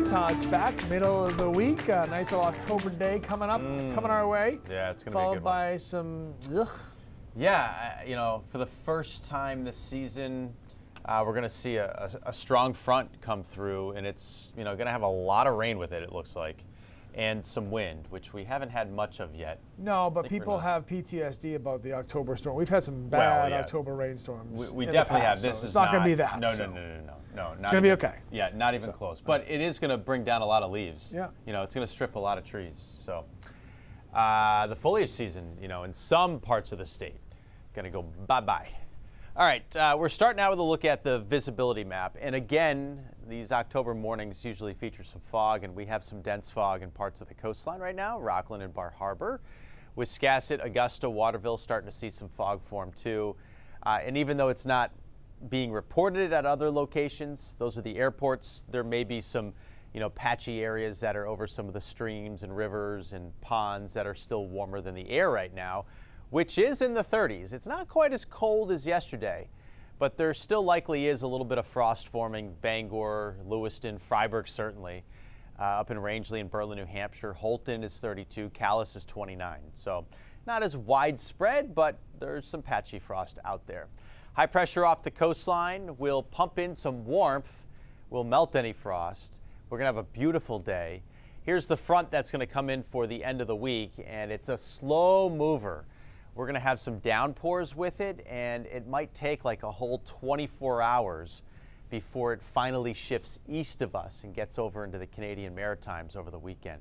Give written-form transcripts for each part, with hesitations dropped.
right, Todd's back, middle of the week. Nice little October day coming our way. Yeah, it's going to be a good one. Followed by some, Yeah, for the first time this season, we're going to see a strong front come through, and it's, going to have a lot of rain with it, it looks like, and some wind, which we haven't had much of yet. No, but people have PTSD about the October storm. We've had some bad October rainstorms. We definitely have. This so is it's not going to be that. No. It's Not going to be okay. Yeah, not even close. But it is going to bring down a lot of leaves. Yeah. It's going to strip a lot of trees. So the foliage season, in some parts of the state, going to go bye-bye. All right, we're starting out with a look at the visibility map. And again, these October mornings usually feature some fog, and we have some dense fog in parts of the coastline right now, Rockland and Bar Harbor. Wiscasset, Augusta, Waterville starting to see some fog form too. And even though it's not being reported at other locations, those are the airports, there may be some patchy areas that are over some of the streams and rivers and ponds that are still warmer than the air right now, which is in the 30s. It's not quite as cold as yesterday, but there still likely is a little bit of frost forming. Bangor, Lewiston, Freiburg certainly. Up in Rangeley and Berlin, New Hampshire, Holton is 32, Calais is 29. So not as widespread, but there's some patchy frost out there. High pressure off the coastline will pump in some warmth, will melt any frost. We're going to have a beautiful day. Here's the front that's going to come in for the end of the week, and it's a slow mover. We're going to have some downpours with it, and it might take like a whole 24 hours before it finally shifts east of us and gets over into the Canadian Maritimes over the weekend.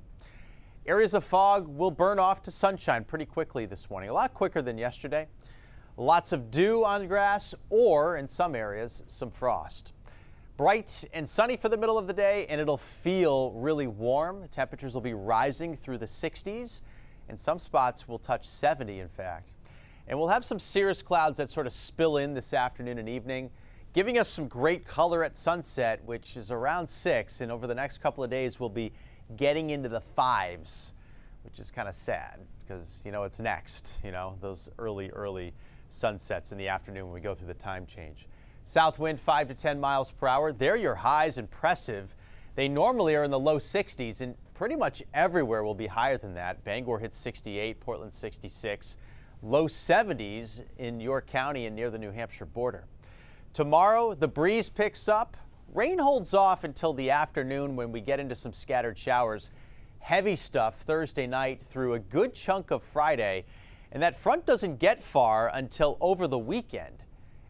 Areas of fog will burn off to sunshine pretty quickly this morning, a lot quicker than yesterday. Lots of dew on grass, or in some areas, some frost. Bright and sunny for the middle of the day, and it'll feel really warm. Temperatures will be rising through the 60s, and some spots will touch 70, in fact. And we'll have some cirrus clouds that sort of spill in this afternoon and evening, giving us some great color at sunset, which is around 6, and over the next couple of days we'll be getting into the 5s, which is kind of sad because, it's next, those early sunsets in the afternoon when we go through the time change. South wind 5 to 10 miles per hour. There your highs impressive. They normally are in the low 60s, and pretty much everywhere will be higher than that. Bangor hits 68, Portland 66, low 70s in York County and near the New Hampshire border. Tomorrow, the breeze picks up. Rain holds off until the afternoon when we get into some scattered showers. Heavy stuff Thursday night through a good chunk of Friday. And that front doesn't get far until over the weekend.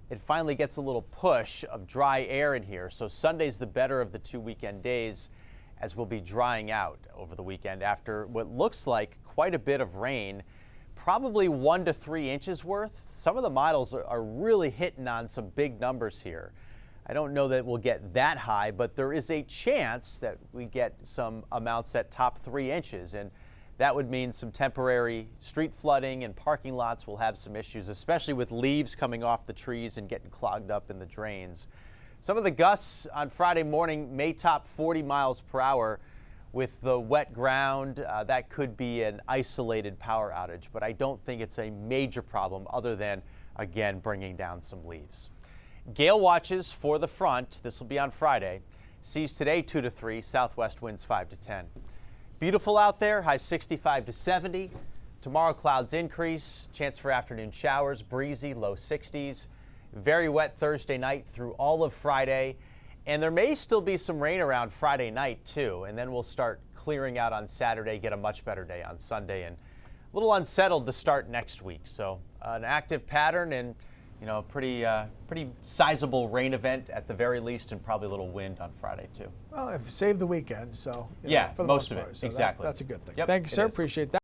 It finally gets a little push of dry air in here. So Sunday's the better of the 2 weekend days, as we'll be drying out over the weekend after what looks like quite a bit of rain. Probably 1 to 3 inches worth. Some of the models are really hitting on some big numbers here. I don't know that we'll get that high, but there is a chance that we get some amounts that top 3 inches. And that would mean some temporary street flooding, and parking lots will have some issues, especially with leaves coming off the trees and getting clogged up in the drains. Some of the gusts on Friday morning may top 40 miles per hour. With the wet ground, that could be an isolated power outage, but I don't think it's a major problem other than, again, bringing down some leaves. Gale watches for the front. This will be on Friday. Seas today 2 to 3, southwest winds 5 to 10. Beautiful out there, high 65 to 70. Tomorrow clouds increase, chance for afternoon showers, breezy, low 60s. Very wet Thursday night through all of Friday. And there may still be some rain around Friday night too, and then we'll start clearing out on Saturday, get a much better day on Sunday, and a little unsettled to start next week. So an active pattern and pretty sizable rain event at the very least, and probably a little wind on Friday too. Well, I've saved the weekend, so yeah, for the most of part, it, so exactly. That's a good thing. Yep, Thank you, sir. is. Appreciate that.